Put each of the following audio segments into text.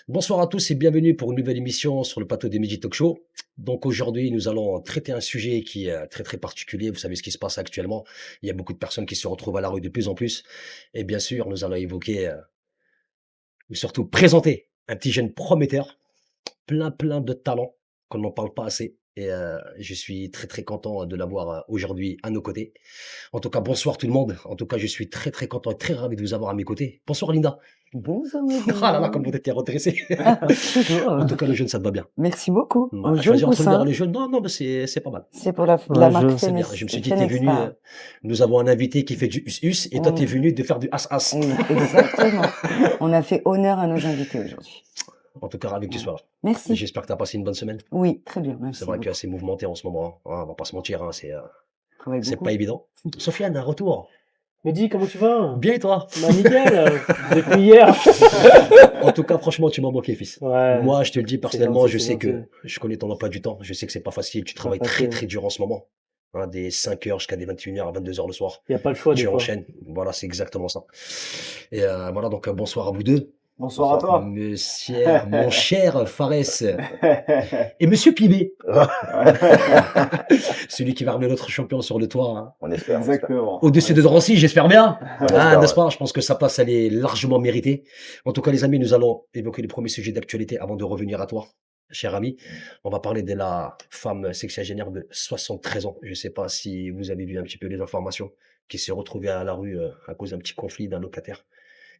Bonsoir à tous et bienvenue pour une nouvelle émission sur le plateau des Midi Talk Show. Donc aujourd'hui, nous allons traiter un sujet qui est très particulier. Vous savez ce qui se passe actuellement. Il y a beaucoup de personnes qui se retrouvent à la rue de plus en plus. Et bien sûr, nous allons évoquer, ou surtout présenter un petit jeune prometteur, plein de talent qu'on n'en parle pas assez. Et je suis très content de l'avoir aujourd'hui à nos côtés. En tout cas, bonsoir tout le monde. En tout cas, je suis très content et très ravi de vous avoir à mes côtés. Bonsoir Linda. Bonjour Ah là là, Mehdi. comment t'étais redressé. Toujours. En tout cas, le jeune, ça te va bien. Merci beaucoup. Au Mouais, jaune choisir entre le vert et poussin, le jaune, non, mais c'est pas mal. c'est pour la Ouais, marque je C'est bien. Je me suis dit, tu es venu, Fenesta. nous avons un invité qui fait du us et toi, tu es On- venu de faire du as-as. Exactement. On a fait honneur à nos invités aujourd'hui. En tout cas, ravi que tu Voilà. sois là. Merci. J'espère que tu as passé une bonne semaine. Oui, très bien. C'est Merci vrai que beaucoup. c'est assez mouvementé en ce moment, hein. On va pas se mentir, hein, Je travaille c'est beaucoup. pas évident. Sofiane, un retour. Mehdi, comment tu vas? Bien et toi? Bah nickel, depuis hier. En tout cas, franchement, tu m'as manqué, fils. Ouais, Moi, je te le dis c'est personnellement, gentil, je c'est sais que gentil. je connais ton emploi du temps. Je sais que c'est pas facile. Tu C'est pas travailles facile. très dur en ce moment. Hein, des 5 heures jusqu'à des 21 heures à 22 heures le soir. Y a pas le choix des Tu fois. enchaînes. Voilà, c'est exactement ça. Et voilà, donc bonsoir à vous deux. Bonsoir à toi. Monsieur, mon cher Fares et Monsieur Pibé, celui qui va ramener notre champion sur le toit, hein. On espère. Exactement. Au-dessus de Drancy, j'espère bien. On espère, Ah, n'est-ce ouais. pas? Je pense que sa place, elle est largement méritée. En tout cas, les amis, nous allons évoquer les premiers sujets d'actualité avant de revenir à toi, cher ami. On va parler de la femme sexagénaire de 73 ans. Je ne sais pas si vous avez vu un petit peu les informations, qui s'est retrouvée à la rue à cause d'un petit conflit d'un locataire.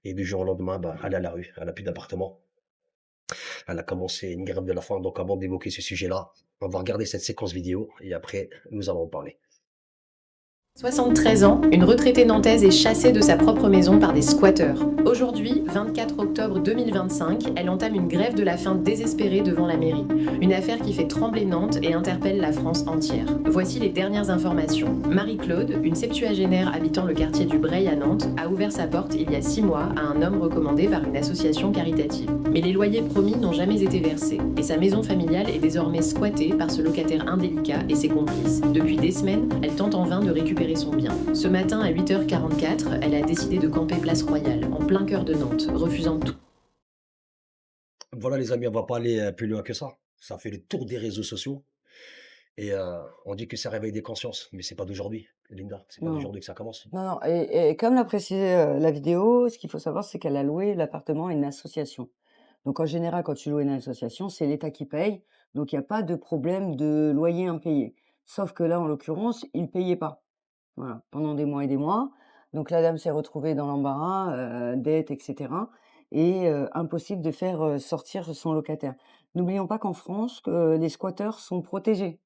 Et du jour au lendemain, bah, elle est à la rue, elle n'a plus d'appartement. Elle a commencé une grève de la faim. Donc avant d'évoquer ce sujet-là, on va regarder cette séquence vidéo et après, nous allons en parler. 73 ans, une retraitée nantaise est chassée de sa propre maison par des squatteurs. Aujourd'hui, 24 octobre 2025, elle entame une grève de la faim désespérée devant la mairie. Une affaire qui fait trembler Nantes et interpelle la France entière. Voici les dernières informations. Marie-Claude, une septuagénaire habitant le quartier du Breil à Nantes, a ouvert sa porte il y a 6 mois à un homme recommandé par une association caritative. Mais les loyers promis n'ont jamais été versés et sa maison familiale est désormais squattée par ce locataire indélicat et ses complices. Depuis des semaines, elle tente en vain de récupérer son bien. Ce matin à 8h44, elle a décidé de camper Place Royale, en plein cœur de Nantes, refusant tout. Voilà les amis, on va pas aller plus loin que ça. Ça fait le tour des réseaux sociaux et on dit que ça réveille des consciences, mais c'est pas d'aujourd'hui, Linda. C'est pas Non. d'aujourd'hui que ça commence. Non. Et comme l'a précisé la vidéo, ce qu'il faut savoir, c'est qu'elle a loué l'appartement à une association. Donc en général, quand tu loues une association, c'est l'État qui paye. Donc il n'y a pas de problème de loyer impayé. Sauf que là, en l'occurrence, il ne payait pas. Voilà, pendant des mois et des mois. Donc la dame s'est retrouvée dans l'embarras, dette, etc. Et impossible de faire sortir son locataire. N'oublions pas qu'en France, que les squatteurs sont protégés.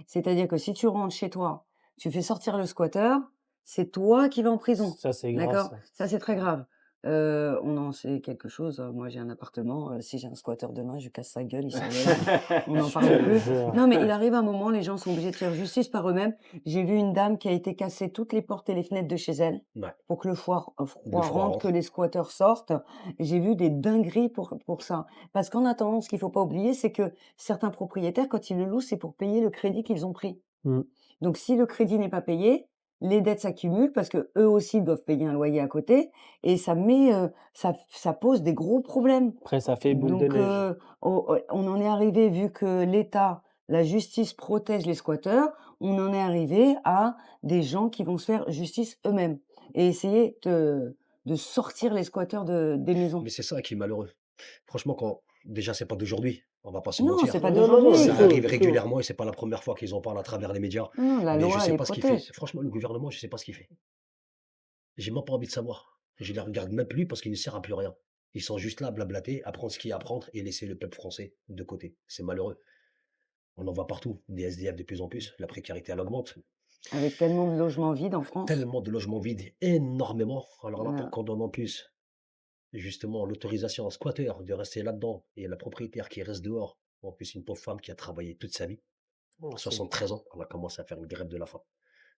C'est-à-dire que si tu rentres chez toi, tu fais sortir le squatteur, c'est toi qui vas en prison. Ça, c'est grave, D'accord? ça. Ça, c'est très grave. On en sait quelque chose. Moi, j'ai un appartement. Si j'ai un squatteur demain, je lui casse sa gueule, il s'en va. On n'en Je parle te plus. jure. Non, mais il arrive un moment, les gens sont obligés de faire justice par eux-mêmes. J'ai vu une dame qui a été casser toutes les portes et les fenêtres de chez elle Ouais, pour que le froid le rentre, froid que rentre. les squatteurs sortent. J'ai vu des dingueries pour ça. Parce qu'en attendant, ce qu'il faut pas oublier, c'est que certains propriétaires, quand ils le louent, c'est pour payer le crédit qu'ils ont pris. Mm. Donc, si le crédit n'est pas payé, les dettes s'accumulent parce que eux aussi doivent payer un loyer à côté et ça met, ça pose des gros problèmes. Après, ça fait boule de Donc, neige. on en est arrivé, vu que l'État, la justice protège les squatteurs, on en est arrivé à des gens qui vont se faire justice eux-mêmes et essayer de sortir les squatteurs des maisons. Mais c'est ça qui est malheureux. Franchement, déjà, c'est pas d'aujourd'hui. On va pas se Non, c'est mentir. pas Non, non, non, d'aujourd'hui. il Ça faut, arrive il faut. régulièrement et c'est pas la première fois qu'ils en parlent à travers les médias. Non, la Mais je loi, elle sais les pas ce qu'il fait. protège. Franchement, le gouvernement, je sais pas ce qu'il fait. J'ai même pas envie de savoir. Je les regarde même plus parce qu'il ne sert à plus rien. Ils sont juste là à blablater, à prendre ce qu'il y a à prendre et laisser le peuple français de côté. C'est malheureux. On en voit partout. Des SDF de plus en plus. La précarité, elle augmente. Avec tellement de logements vides en France. Tellement de logements vides, énormément. Alors là, pour Voilà. qu'on donne en plus, justement, l'autorisation à squatteur de rester là-dedans et la propriétaire qui reste dehors, en plus une pauvre femme qui a travaillé toute sa vie, Oh, à 73 ans, elle a commencé à faire une grève de la faim.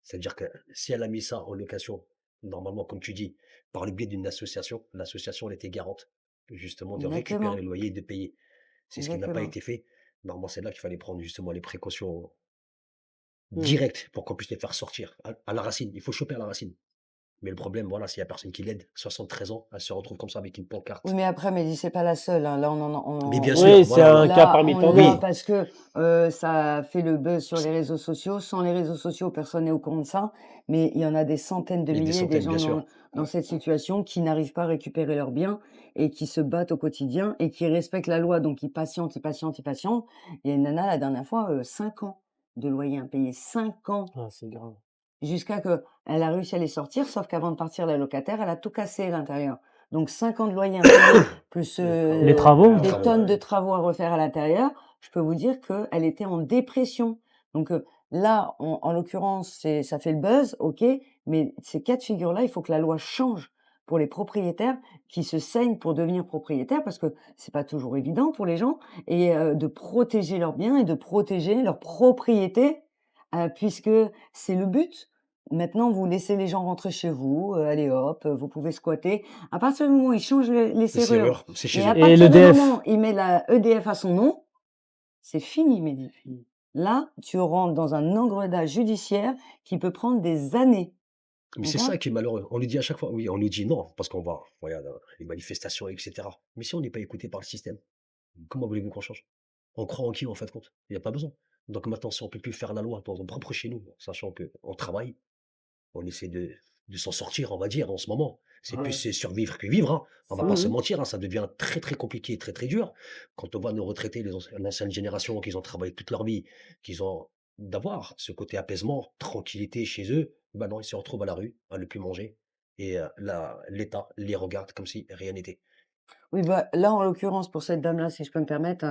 C'est-à-dire que si elle a mis ça en location, normalement, comme tu dis, par le biais d'une association, l'association, elle était garante, justement, de récupérer Exactement. les loyers et de payer. C'est ce qui n'a pas Exactement. été fait. Normalement, c'est là qu'il fallait prendre justement les précautions mm. directes pour qu'on puisse les faire sortir à la racine. Il faut choper à la racine. Mais le problème, voilà, s'il y a personne qui l'aide, 73 ans, elle se retrouve comme ça avec une Oui, pancarte. mais après, Mehdi, c'est pas la seule, hein. Là, Mais bien on sûr, Oui, c'est voilà, un cas là, parmi on tant l'a oui, d'autres. parce que ça fait le buzz sur les réseaux sociaux. Sans les réseaux sociaux, personne n'est au courant de ça. Mais il y en a des centaines de et des milliers des centaines, gens bien sûr. dans cette situation qui n'arrivent pas à récupérer leurs biens et qui se battent au quotidien et qui respectent la loi. Donc, ils patientent, ils patientent, ils patientent. Il y a une nana, la dernière fois, 5 ans de loyer impayé. 5 ans. Ah, c'est grave. Jusqu'à que elle a réussi à les sortir, sauf qu'avant de partir, la locataire, elle a tout cassé à l'intérieur. Donc 5 ans de loyer impayé, plus Les travaux? des Travaux, tonnes de ouais. travaux à refaire à l'intérieur, je peux vous dire qu'elle était en dépression. Donc là, en l'occurrence, ça fait le buzz, ok, mais ces cas de figure-là, il faut que la loi change pour les propriétaires qui se saignent pour devenir propriétaires, parce que c'est pas toujours évident pour les gens, et de protéger leurs biens et de protéger leur propriété, puisque c'est le but. Maintenant, vous laissez les gens rentrer chez vous, allez hop, vous pouvez squatter. À partir du moment où ils changent les Les serrures serrures, c'est et chez à eux. Et partir du l'EDF? moment où il met la EDF à son nom, c'est fini, Mehdi. Là, tu rentres dans un engrenage judiciaire qui peut prendre des années. Mais c'est D'accord? ça qui est malheureux. On nous dit à chaque fois, oui, on nous dit non, parce qu'on va, regarde, les manifestations, etc. Mais si on n'est pas écouté par le système, comment voulez-vous qu'on change? On croit en qui, en fait, compte? Il n'y a pas besoin. Donc maintenant, si on peut plus faire la loi dans nos propre chez nous, sachant qu'on travaille, on essaie de s'en sortir, on va dire, en ce moment. C'est plus Ouais. survivre que vivre, hein. On va C'est pas se Mhm. mentir, hein, ça devient très très compliqué, très très dur. Quand on voit nos retraités, l'ancienne génération, qu'ils ont travaillé toute leur vie, qu'ils ont d'avoir ce côté apaisement, tranquillité chez eux, ben non, ils se retrouvent à la rue, à ne plus manger. Et là, l'État les regarde comme si rien n'était. Oui, bah, là, en l'occurrence, pour cette dame-là, si je peux me permettre,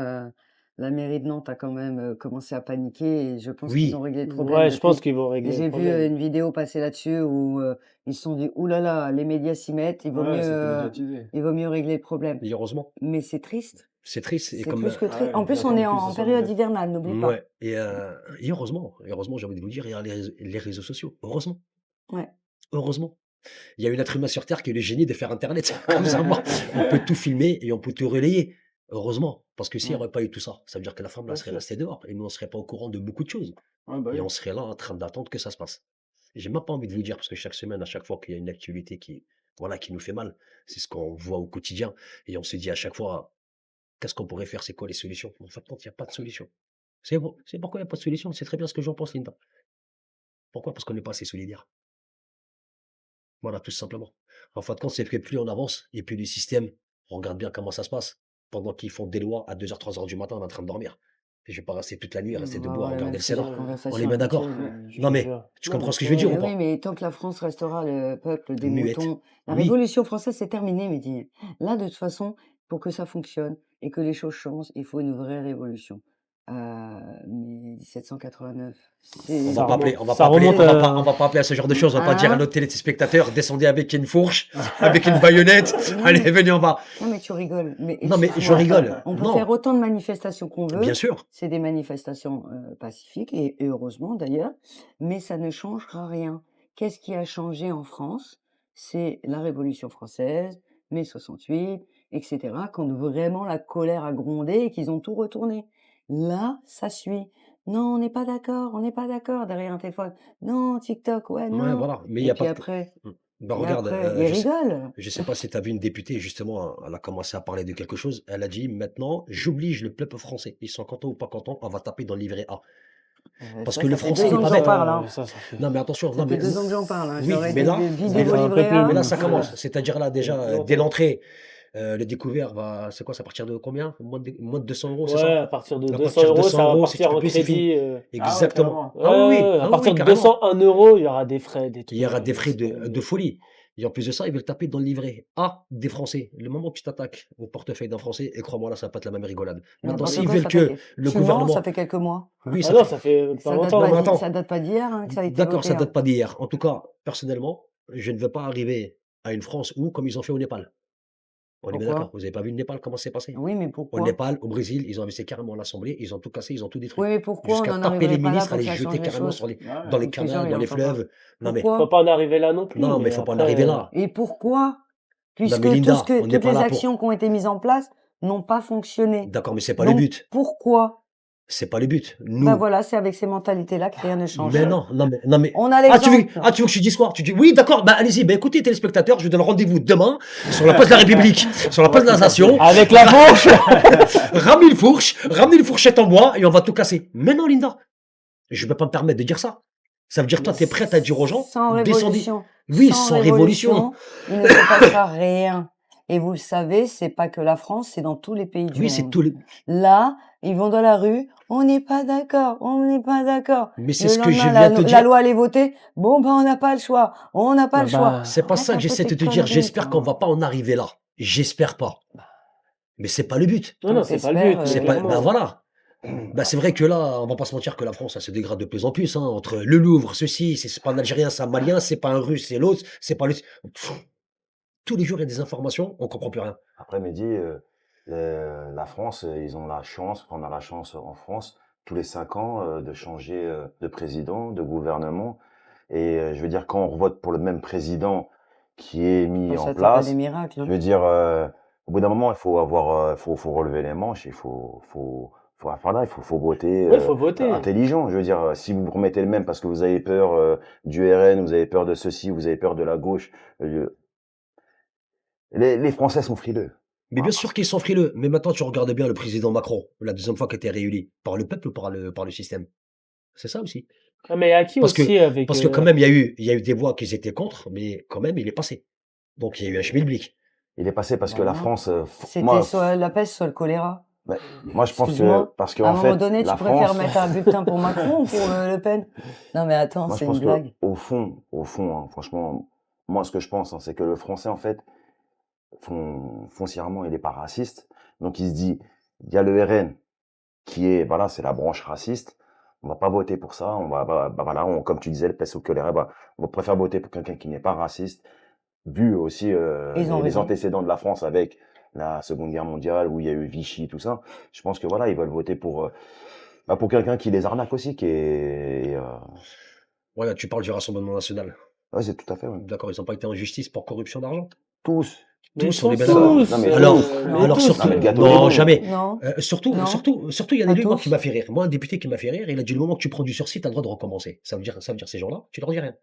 la mairie de Nantes a quand même commencé à paniquer et je pense qu'ils ont Oui, réglé le problème Ouais, je pense depuis. qu'ils vont Et régler le j'ai vu problème. une vidéo passer là-dessus où ils se sont dit, ouh là là, les médias s'y mettent, Ouais, c'est médiatisé. il vaut mieux régler le problème. et heureusement, Mais c'est triste, c'est triste. Et c'est comme, plus que Ah triste. ouais, En ils plus, on attendent est que ça en soit période médiatisé. hivernale, n'oublie pas. ouais, et heureusement, j'ai envie de vous dire, il y a les réseaux sociaux. Heureusement, Ouais. heureusement. Il y a un être humain sur terre qui a eu le génie de faire internet comme ça, moi. On peut tout filmer et on peut tout relayer. Heureusement, parce que s'il n'y Ouais. aurait pas eu tout ça, ça veut dire que la femme là Bien serait sûr. restée dehors et nous on serait pas au courant de beaucoup de choses Ouais, bah et oui. on serait là en train d'attendre que ça se passe. Et j'ai même pas envie de vous dire parce que chaque semaine, à chaque fois qu'il y a une actualité qui voilà, qui nous fait mal, c'est ce qu'on voit au quotidien et on se dit à chaque fois: «Qu'est-ce qu'on pourrait faire? C'est quoi les solutions?» En fin de compte, il y a pas de solution. C'est pourquoi il y a pas de solution? C'est très bien ce que j'en pense, Linda. Pourquoi? Parce qu'on n'est pas assez solidaires. Voilà, tout simplement. En fin de compte, c'est que plus on avance et plus le système, on regarde bien comment ça se passe. Pendant qu'ils font des lois à 2h, 3h du matin, on est en train de dormir. Et je vais pas rester toute la nuit, rester On va debout à avoir le regarder même le sujet Sénat. de Ouais, On est conversation bien avec autre d'accord? chose. je Non, te mais jure. tu Non, comprends mais ce que je veux dire Mais ou oui, pas? mais tant que la France restera le peuple des Muette. moutons, la Oui, Révolution française, c'est terminé, Mehdi. Là, de toute façon, pour que ça fonctionne et que les choses changent, il faut une vraie révolution. Mais 1789, on c'est va ça pas appeler, remonte, ça remonte c'est on va pas appeler à ce genre de choses. On va pas dire à hein? nos téléspectateurs, descendez avec une fourche, avec une baïonnette. Non, Allez, mais venez, on va. non, mais tu rigoles. Mais Non, mais je excuse-moi, rigole. on peut faire Non, autant de manifestations qu'on bien veut. sûr. C'est des manifestations pacifiques et heureusement d'ailleurs, mais ça ne changera rien. Qu'est-ce qui a changé en France? C'est la Révolution française, mai 68, etc. Quand vraiment la colère a grondé et qu'ils ont tout retourné. Là, ça suit. Non, on n'est pas d'accord, on n'est pas d'accord derrière un téléphone. Non, TikTok, ouais, Ouais, non. voilà. Mais il y Et a pas puis que. après, Mmh. Bah, et regarde, après, ils rigolent. je sais pas si tu as vu une députée, justement, elle a commencé à parler de quelque chose. Elle a dit: «Maintenant, j'oblige le peuple français, ils sont contents ou pas contents, on va taper dans le livret A». Parce que le Ça fait français, 2 il est ans que pas j'en bête. parle, hein. ça fait. Non, mais attention, non, Ça fait mais 2 ans que j'en parle, hein. Je oui, leur ai mais dit: là, «Videz vos Un peu livrets plus, A». mais là, même. ça commence. C'est-à-dire là, déjà, dès Longtemps. l'entrée, le découvert va c'est quoi? C'est à partir de combien? Moins de 200 €, c'est Ouais, ça? à partir de À 200 partir de euros, 200 ça va €, si tu partir peux en plus, c'est fini. crédit. Ah ouais, Exactement. carrément. Ah oui, oui. À Ah oui, partir oui, de carrément. 201 euros, il y aura des frais, des Il y aura trucs. des frais laisse de tomber. folie. Et en plus de ça, ils veulent taper dans le livret A des Français. Le moment que tu t'attaques au portefeuille d'un Français, et crois-moi, là, ça va pas être la même rigolade. Maintenant, N'importe s'ils quoi, veulent ça que fait le tu mens, ça gouvernement, fait quelques mois. oui, Ah ça non, fait. ça fait pas longtemps. Non, mais attends, Ça date pas d'hier, hein, que ça a été d'accord, voté, ça hein. date pas d'hier. En tout cas, personnellement, je ne veux pas arriver à une France où, comme ils ont fait au Népal. On est bien d'accord. Pourquoi? Vous avez pas vu le Népal, comment c'est passé? Oui, mais Au pourquoi? Népal, au Brésil, ils ont investi carrément l'Assemblée, ils ont tout cassé, ils ont tout détruit. Oui, mais pourquoi on Jusqu'à n'en taper les arriverait pas là ministres, à pour les que ça jeter change les carrément choses? Ouais. dans les Ou que les gens, canaux, ils dans en les font pas? fleuves. Non mais, Faut Pourquoi? pas en arriver là non plus, non, mais mais faut pas en après, arriver là. Et pourquoi? Non mais Puisque Linda, on n'est toutes pas les là pour. actions qui ont été mises en place n'ont pas fonctionné. D'accord, mais c'est pas le Donc but. pourquoi? C'est pas le but. Bah Nous voilà, c'est avec ces mentalités-là que rien ne change. mais non, non mais On a tu veux l'exemple. tu veux que je te dise quoi? Tu dis: «Oui d'accord, bah allez-y, bah écoutez téléspectateurs, je vous donne rendez-vous demain sur la place de la République, sur la place de la Nation, Avec la fourche. ramenez une fourchette en bois et on va tout casser». Mais non Linda, je peux pas me permettre de dire ça. Ça veut dire toi, tu es prête à dire aux gens: Sans «Descendez». révolution. Oui, Sans sans révolution. il ne se passera rien. Et vous le savez, c'est pas que la France, c'est dans tous les pays du Oui, c'est monde. tout le Là, ils vont dans la rue, on n'est pas d'accord, on n'est pas d'accord. mais c'est Le ce que je lendemain, viens de te la dire. loi, elle est votée. Bon, ben, on n'a pas le choix. On n'a pas Ah le choix. bah, C'est pas ça que Arrête un peu j'essaie de tes te dire. conneries, J'espère qu'on toi. va pas en arriver là. J'espère pas. Mais c'est pas le but. non, non, Donc, c'est pas le t'espères, but. C'est pas bah clairement. voilà. Bah, c'est vrai que là, on va pas se mentir que la France, ça se dégrade de plus en plus, hein, entre le Louvre, ceci, c'est pas un Algérien, c'est un Malien, c'est pas un Russe, c'est l'autre, c'est pas le tous les jours, il y a des informations, on comprend plus rien. Après, Mehdi, la France, ils ont la chance, on a la chance en France, tous les 5 ans, de changer de président, de gouvernement. Et je veux dire, quand on vote pour le même président qui est mis On en s'attend à des place, miracles. je Hein. veux dire, au bout d'un moment, il faut avoir, faut relever les manches, voilà, faut voter Ouais, faut voter. intelligent. Je veux dire, si vous remettez le même parce que vous avez peur du RN, vous avez peur de ceci, vous avez peur de la gauche, les Français sont frileux. Mais bien sûr qu'ils sont frileux. Mais maintenant, tu regardes bien le président Macron, la deuxième fois qu'il était réélu, par le peuple ou par le système. C'est ça aussi. Ah, mais acquis Parce que, aussi avec. parce que quand même, il y a eu des voix qui étaient contre, mais quand même, il est passé. Donc, il y a eu un schmilblick. Il est passé parce que Bah la non. France, C'était moi, soit la peste, soit le choléra. moi, je pense que, Excuse-moi, parce À qu'en un moment fait, donné, tu la préfères France, mettre un bulletin pour Macron ou pour Le Pen? Non, mais attends, moi, je c'est pense une que, blague. au fond, hein, franchement, moi, ce que je pense, hein, c'est que le Français, en fait, foncièrement, il est pas raciste. Donc, il se dit, il y a le RN qui est, voilà, c'est la branche raciste. On va pas voter pour ça. Voilà, comme tu disais, le peste au choléra, on préfère voter pour quelqu'un qui n'est pas raciste, vu aussi Ils ont les raison. antécédents de la France avec la Seconde Guerre mondiale où il y a eu Vichy, tout ça. Je pense que voilà, ils veulent voter pour quelqu'un qui les arnaque aussi, qui est. Voilà, tu parles du Rassemblement national. Ouais, c'est tout à fait. Ouais. D'accord, ils n'ont pas été en justice pour corruption d'argent? Tous. Mais Tous, on est bien tous, d'accord. non, mais Alors, tous. alors tous. surtout, Non, mais le gâteau est non, bon. jamais. Non, Surtout, non, il y en a pas lui, moi, qui tous. m'a fait rire. Moi, un député qui m'a fait rire, il a dit le moment que tu prends du sursis, tu as le droit de recommencer. Ça veut dire ces gens-là, tu leur dis rien.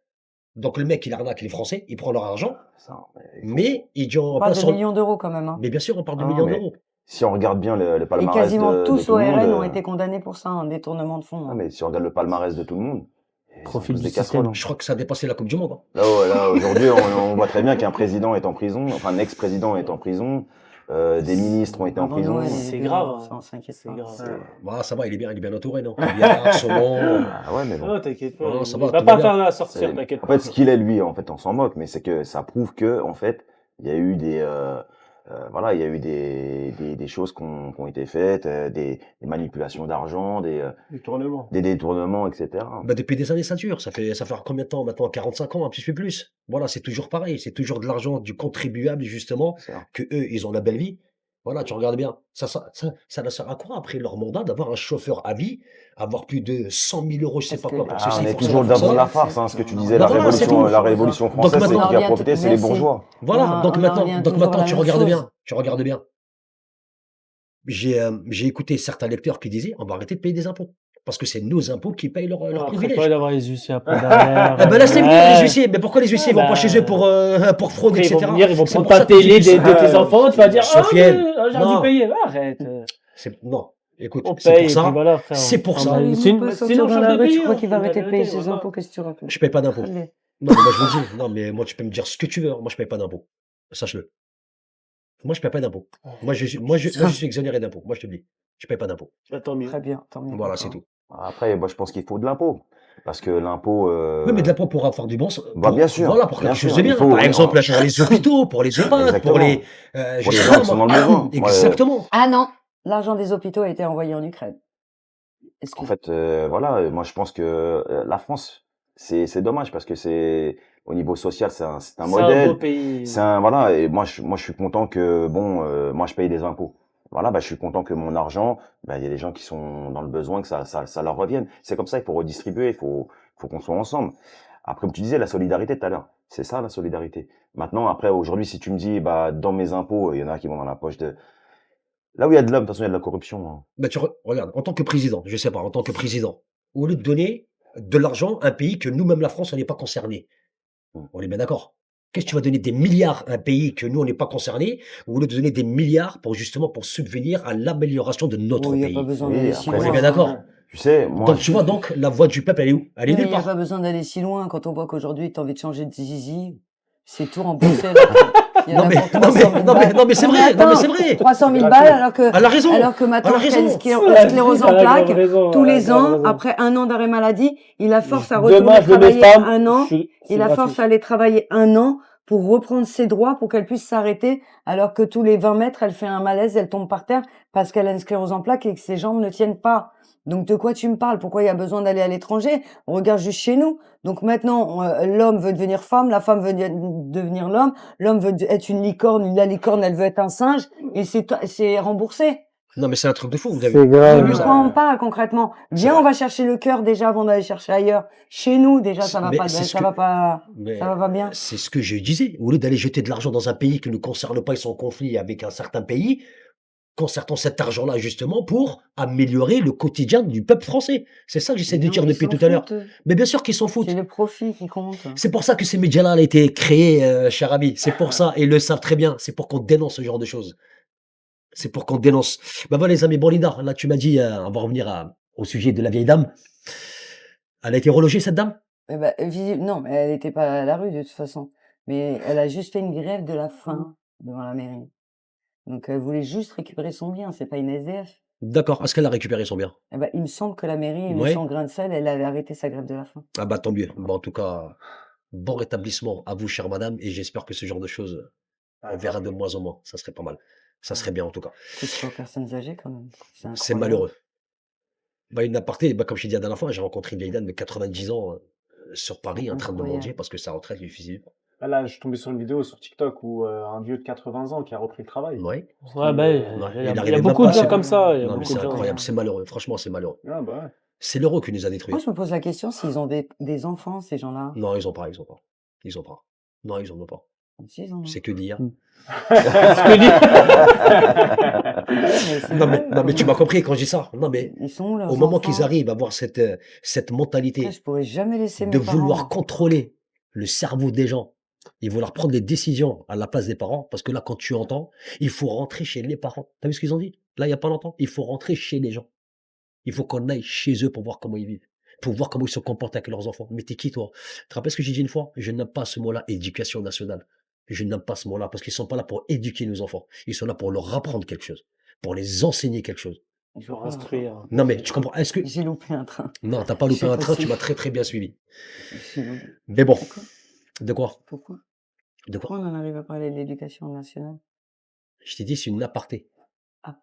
Donc le mec, il arnaque les Français, il prend leur argent, Ça, mais il dit On en parle plein de sur. millions d'euros quand même. Hein. Mais bien sûr, on parle de Ah, millions mais d'euros. si on regarde bien le Et palmarès quasiment de tous tout au le monde, RN ont été condamnés pour ça, un détournement de fonds. ah, Hein. mais si on regarde le palmarès de tout le monde, ils sont Profil tous du des casseroles. système. Je crois que ça a dépassé la Coupe du Monde. Hein. Là, aujourd'hui, on voit très bien qu'un président est en prison, enfin un ex-président est en prison, des ministres ont été en Avant prison. Noël, C'est les grave, gens, hein. ça, on s'inquiète C'est pas. grave. Bah, ça va, il est bien entouré, non? Caviar, saumon. Ah ouais, mais bon. Oh, t'inquiète pas. Non, ça il va, va tout pas va bien. faire la sortir, C'est- t'inquiète En pas. fait, ce qu'il est, lui, en fait, on s'en moque, mais c'est que ça prouve que, en fait, il y a eu voilà, il y a eu des choses qui ont été faites, des manipulations d'argent, Détournement. des détournements, etc. Bah, depuis des années, ça dure. Ça fait combien de temps maintenant? 45 ans, un petit peu plus. Voilà, c'est toujours pareil. C'est toujours de l'argent du contribuable, justement, C'est ça. que eux, ils ont la belle vie. Voilà, tu regardes bien. Ça leur sert à quoi, après leur mandat, d'avoir un chauffeur à vie, avoir plus de 100 000 euros, je sais Parce pas que- quoi, pour Ah, ceci, on est pour toujours cela, pour dans ça. la farce, hein, ce que tu disais, Bah voilà, c'est tout. la révolution française, c'est maintenant- qui a profité, c'est les Merci. bourgeois. Voilà, On donc en maintenant, revient donc toujours à maintenant, la tu même regardes chose. bien. Tu regardes bien. J'ai écouté certains lecteurs qui disaient, on va arrêter de payer des impôts. Parce que c'est nos impôts qui payent leurs Après, privilèges. pas d'avoir les huissiers après derrière. Ah bah là, c'est Ouais. venir, les huissiers. Mais pourquoi les huissiers Ah ils vont pas bah, chez eux pour fraude, Après, ils etc. vont venir, ils vont C'est prendre pour ta ça que je télé dis de ça. tes enfants, tu vas dire, Sofiane, j'ai non. dû payer. Arrête. Non, écoute, On c'est paye, pour et ça. puis voilà, frère. c'est pour ça. Il Sinon, peut sinon, sortir dans change la de rue, tu pays, crois hein. qu'il va arrêter de payer Voilà. ses impôts, qu'est-ce que tu racontes? Je paye pas d'impôts. Allez. Non, mais moi je vous le dis. Non, mais moi tu peux me dire ce que tu veux. Moi je paye pas d'impôts. Sache-le. Moi je paye pas d'impôts. Moi je suis exonéré d'impôts. Moi je te le dis. Je paye pas d'impôts. Bah, tant mieux. Très bien, tant mieux. Voilà, pour c'est toi. tout. Après, moi, je pense qu'il faut de l'impôt. Parce que l'impôt, Oui, mais de l'impôt pour avoir du bon sens. Bah, bien sûr, Voilà, pour bien quelque chose sûr, de bien. il faut- Par oui, exemple, on- pour les hôpitaux, pour les EHPAD, pour Exactement. les. Pour je les sais gens pas, qui sont moi. dans le besoin. Moi, Exactement. Ah non, l'argent des hôpitaux a été envoyé en Ukraine. En Excuse. fait, voilà, moi je pense que la France, c'est dommage parce que c'est au niveau social, c'est un C'est un modèle. beau pays. Voilà, et moi je suis content que bon, moi je paye des impôts. Voilà, je suis content que mon argent, il y a des gens qui sont dans le besoin, que ça leur revienne. C'est comme ça, il faut redistribuer, faut qu'on soit ensemble. Après, comme tu disais, la solidarité tout à l'heure, c'est ça la solidarité. Maintenant, après, aujourd'hui, si tu me dis, dans mes impôts, il y en a qui vont dans la poche Là où il y a de l'homme, de toute façon, il y a de la corruption, hein. Bah, regarde, en tant que président, je sais pas, en tant que président, au lieu de donner de l'argent à un pays que nous-mêmes, la France, on n'est pas concerné. Mmh. On est bien d'accord? Qu'est-ce que tu vas donner des milliards à un pays que nous, on n'est pas concerné, au lieu de donner des milliards pour justement pour subvenir à l'amélioration de notre Oh, il n'y a pas pays? besoin Oui, d'aller si après, On est c'est bien loin, hein. d'accord? tu sais, moi, Donc, tu vois, donc, la voix du peuple, elle est où? Elle est Oui, mais nulle il n'y a pas part. besoin d'aller si loin quand on voit qu'aujourd'hui, tu as envie de changer de zizi. C'est tout remboursé. Alors qu'il y en Non a mais, pour non 300 mais, 000 non mais, balles. non mais c'est Non, mais vrai, non mais c'est attends, vrai. 300 000 Gratuit. balles alors que, Elle a raison, alors que elle maintenant a qu'il y a une raison. sclérose en Elle a grave plaques, raison, tous elle a les grave ans, raison. après 1 an d'arrêt maladie, il a force à Demain, retourner je le mets travailler femme, 1 an. c'est Il a force gratuit. à aller travailler 1 an pour reprendre ses droits, pour qu'elle puisse s'arrêter, alors que tous les 20 mètres, elle fait un malaise, elle tombe par terre parce qu'elle a une sclérose en plaques et que ses jambes ne tiennent pas. Donc de quoi tu me parles? Pourquoi il y a besoin d'aller à l'étranger? On regarde juste chez nous. Donc maintenant, l'homme veut devenir femme, la femme veut devenir l'homme veut être une licorne, la licorne, elle veut être un singe, et c'est remboursé. Non mais c'est un truc de fou, vous avez C'est vous avez De vu grave. quoi ça? on parle concrètement? C'est Viens, on vrai. va chercher le cœur déjà avant d'aller chercher ailleurs. Chez nous, déjà, ça va Mais pas, c'est ce ça que, va pas, ça mais va pas bien. c'est ce que je disais. Au lieu d'aller jeter de l'argent dans un pays qui ne nous concerne pas, ils sont en conflit avec un certain pays, concertons cet argent-là justement pour améliorer le quotidien du peuple français. C'est ça que j'essaie Mais de non, dire ils depuis s'en tout à l'heure. foutent, eux. Mais bien sûr qu'ils s'en C'est foutent. le profit qui compte. C'est pour ça que ces médias-là ont été créés, cher ami. C'est pour ça, et ils le savent très bien. C'est pour qu'on dénonce ce genre de choses. C'est pour qu'on dénonce. Ben voilà les amis, bon Linda, là tu m'as dit, on va revenir au sujet de la vieille dame. Elle a été relogée cette dame? Eh ben, non, mais elle était pas à la rue de toute façon. Mais elle a juste fait une grève de la faim devant la mairie. Donc elle voulait juste récupérer son bien, c'est pas une SDF. D'accord. Est-ce qu'elle a récupéré son bien? Eh ben, il me semble que la mairie, Ouais. méchant grain de sel, elle avait arrêté sa grève de la faim. Ah bah tant mieux. Bon, en tout cas, bon rétablissement à vous, chère madame, et j'espère que ce genre de choses, on verra de moins en moins. Ça serait pas mal. Ça serait bien en tout cas. Touche pas aux personnes âgées quand même. C'est C'est incroyable. malheureux. Bah, une aparté, bah, comme je t'ai dit la dernière fois, j'ai rencontré une vieille dame de 90 ans sur Paris en train de manger Incroyable. parce que sa retraite lui suffisait pas. Ah, là, je suis tombé sur une vidéo sur TikTok où un vieux de 80 ans qui a repris le travail. Ouais. Ouais, bah, Ouais. il Il y a arrivait même beaucoup pas de à gens se. comme ça. Il y a Non, mais beaucoup c'est de gens. incroyable, c'est malheureux. Franchement, c'est malheureux. Ah bah ouais. C'est l'euro qui nous a Moi, détruits. je me pose la question s'ils ont des enfants, ces gens-là. Non, ils ont pas, ils ont pas. Ils ont pas. Non, ils en ont pas. Si, ils en ont. C'est que d'hier. Ce que dit. Mais c'est Non, mais, vrai, non, mais tu m'as compris quand je dis ça. Non, mais ils sont où, au leurs moment qu'ils enfants? arrivent à avoir cette Après, mentalité je pourrais jamais laisser de mes parents, vouloir moi. contrôler le cerveau des gens, ils vont leur prendre les décisions à la place des parents, parce que là, quand tu entends, il faut rentrer chez les parents. T'as vu ce qu'ils ont dit? Là, il y a pas longtemps, il faut rentrer chez les gens. Il faut qu'on aille chez eux pour voir comment ils vivent, pour voir comment ils se comportent avec leurs enfants. Mais t'es qui, toi? Tu te rappelles ce que j'ai dit une fois? Je n'aime pas ce mot-là, éducation nationale. Je n'aime pas ce mot-là, parce qu'ils sont pas là pour éduquer nos enfants. Ils sont là pour leur apprendre quelque chose, pour les enseigner quelque chose. Je Pour vois pas. instruire. Non, mais tu comprends? Est-ce que... J'ai loupé un train. Non, t'as pas loupé C'est un train, tu possible. m'as très très bien suivi. J'ai loupé. Mais bon, Pourquoi? de quoi? Pourquoi? De quoi? Pourquoi on en arrive à parler de l'éducation nationale? Je t'ai dit, c'est une aparté. Ah.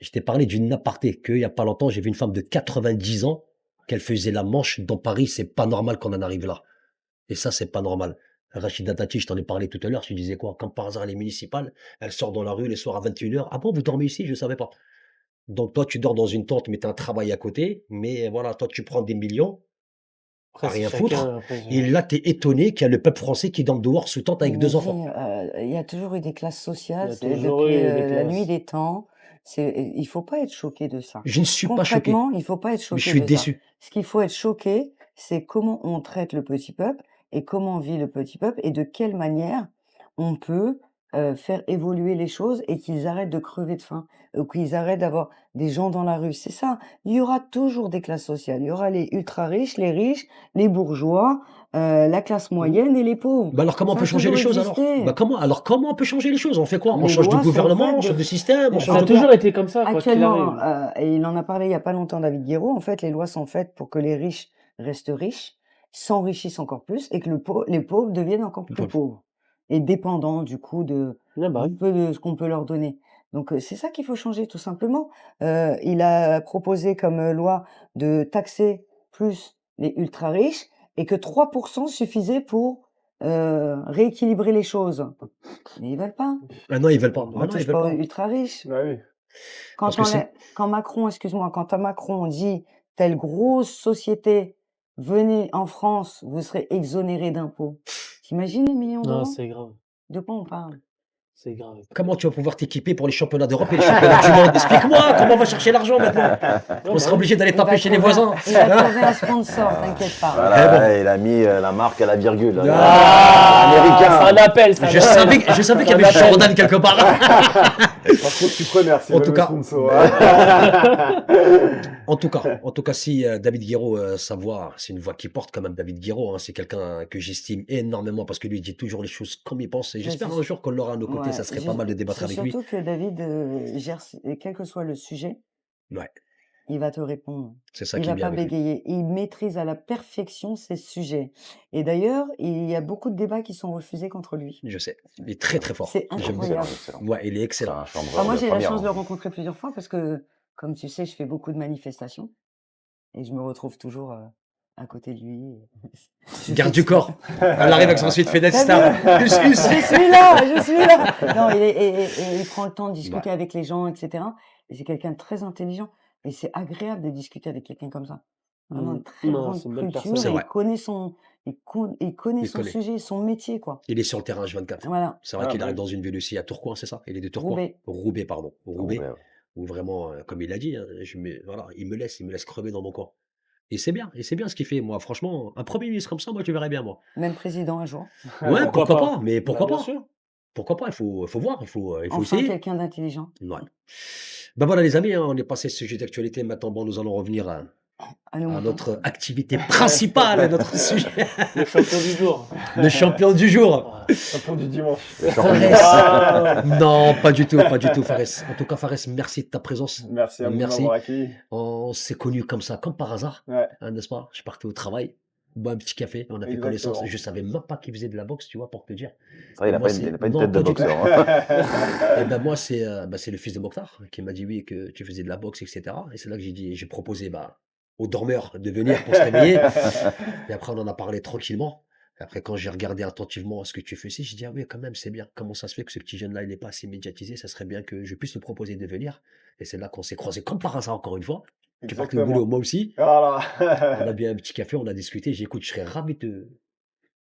Je t'ai parlé d'une aparté, qu'il y a pas longtemps, j'ai vu une femme de 90 ans, qu'elle faisait la manche dans Paris, c'est pas normal qu'on en arrive là. Et ça, c'est pas normal. Rachida Dati, je t'en ai parlé tout à l'heure, je te disais quoi? Comme par hasard, elle est municipale, elle sort dans la rue les soirs à 21 h. Ah bon, vous dormez ici? Je savais pas. Donc toi, tu dors dans une tente, mais t'as un travail à côté, mais voilà, toi, tu prends des millions à Après, c'est rien foutre. chacun. Après, Et là, t'es étonné qu'il y a le peuple français qui dort dehors sous tente avec deux enfants. Il y a toujours eu des classes Il y sociales, a c'est toujours depuis eu des la classes. nuit des temps. Il faut pas être choqué de ça. Je ne suis pas choqué, Concrètement, il faut pas être mais je choqué suis de ça. déçu. Ce qu'il faut être choqué, c'est comment on traite le petit peuple et comment vit le petit peuple et de quelle manière on peut faire évoluer les choses et qu'ils arrêtent de crever de faim, ou qu'ils arrêtent d'avoir des gens dans la rue. C'est ça. Il y aura toujours des classes sociales. Il y aura les ultra riches, les bourgeois, la classe moyenne et les pauvres. Bah alors comment on Ça peut a changer les toujours choses alors? existé. Bah comment on peut changer les choses? On fait quoi? On Les change de lois sont gouvernement, on faites change de... de système, on Ça Ça change a de quoi? toujours été comme ça, quoi qu'il Actuellement, arrive. et il en a parlé il y a pas longtemps, David Guiraud, en fait, les lois sont faites pour que les riches restent riches, s'enrichissent encore plus et que les pauvres deviennent encore plus Pauvre. pauvres et dépendants du coup Ah bah du oui. peu de ce qu'on peut leur donner. Donc c'est ça qu'il faut changer tout simplement. Il a proposé comme loi de taxer plus les ultra riches et que 3% suffisait pour rééquilibrer les choses. Mais ils veulent pas. Ah non, ils veulent pas. On Ah non, ils touche veulent pas pas. aux ultra riches. Bah oui. Parce Quand que c'est... Macron, excuse-moi, quand Macron dit telle grosse société, venez en France, vous serez exonéré d'impôts. T'imagines les millions Non, d'euros? c'est grave. De quoi on parle? C'est grave. Comment tu vas pouvoir t'équiper pour les championnats d'Europe et les championnats du monde? Explique-moi, comment on va chercher l'argent maintenant? On sera obligé d'aller Il va taper chez les trouver voisins. il va trouver un sponsor, t'inquiète pas. Voilà, il a mis la marque à la virgule. Ah, c'est un appel, ça. Je savais qu'il y avait Jordan quelque part. Par contre, tu preneur, si En vous tout le cas. sponsor, hein. En tout cas, si David Guiraud, sa voix, c'est une voix qui porte quand même David Guiraud, hein, c'est quelqu'un que j'estime énormément parce que lui il dit toujours les choses comme il pense et j'espère un jour qu'on l'aura à nos côtés, Ouais, ça serait pas mal de débattre c'est avec lui. surtout que David gère, et quel que soit le sujet, Ouais, il va te répondre. c'est ça Il qui est va bien pas avec lui. bégayer. Il maîtrise à la perfection ses sujets. Et d'ailleurs, il y a beaucoup de débats qui sont refusés contre lui. Je sais, il est très très fort. C'est J'aime bien. incroyable. Excellent. Ouais, il est C'est excellent. un chambreur Enfin, moi, de j'ai eu la première, chance de le hein. rencontrer plusieurs fois parce que, comme tu sais, je fais beaucoup de manifestations et je me retrouve toujours à côté de lui. Je Garde fais du corps. Elle arrive avec son suite T'as Fedesta. vu Je suis- Je suis là, je suis là. Non, et il prend le temps de discuter avec les gens, etc. Et c'est quelqu'un de très intelligent. Et c'est agréable de discuter avec quelqu'un comme ça. Vraiment une très Non, grande c'est une belle culture. personne. C'est Et vrai. il connaît son, il connaît Il son connaît. sujet, son métier, quoi. Il est sur le terrain H24. Voilà. C'est vrai Ah, qu'il bah arrive oui. dans une ville aussi à Tourcoing, c'est ça? Il est de Tourcoing? Roubaix. Roubaix, pardon. Roubaix. Ouais. Où vraiment, comme il l'a dit, hein, voilà, il me laisse crever dans mon coin. Et c'est bien ce qu'il fait. Moi, franchement, un premier ministre comme ça, moi, tu verrais bien, moi. Même président un jour. Ouais, Pourquoi pourquoi pas? pas? Mais pourquoi Bah, bien pas? sûr. Pourquoi pas? Il faut voir, il faut Enfin, essayer. quelqu'un d'intelligent. Ouais. Ben voilà, les amis, hein, on est passé ce sujet d'actualité. Maintenant, bon, nous allons revenir À nous à moutons. notre activité principale, à notre sujet, Le champion du jour. le champion du jour. Champion du dimanche. Le champion du- Fares. Non, pas du tout, Fares. En tout cas, Fares, merci de ta présence. Merci à vous de Merci. m'avoir accueilli. On s'est connus comme ça, comme par hasard, Ouais. hein, n'est-ce pas? Je partais au travail, bois un petit café, on a fait Exactement. connaissance. Je savais même pas qu'il faisait de la boxe, tu vois, pour te dire. C'est vrai, il a Moi, pas une, c'est- il a pas une non, tête de pas du tout. boxeur, hein. Et ben moi, c'est le fils de Mokhtar qui m'a dit oui, que tu faisais de la boxe, etc. Et c'est là que j'ai proposé aux dormeurs de venir pour se réveiller. Et après, on en a parlé tranquillement. Et après, quand j'ai regardé attentivement ce que tu faisais, j'ai dit, ah oui, quand même, c'est bien. Comment ça se fait que ce petit jeune-là, il n'est pas assez médiatisé? Ça serait bien que je puisse te proposer de venir. Et c'est là qu'on s'est croisés comme par hasard, encore une fois. Tu partais au boulot, moi aussi. On a Voilà. bu un petit café, on a discuté. J'ai dit, écoute, je serais ravi que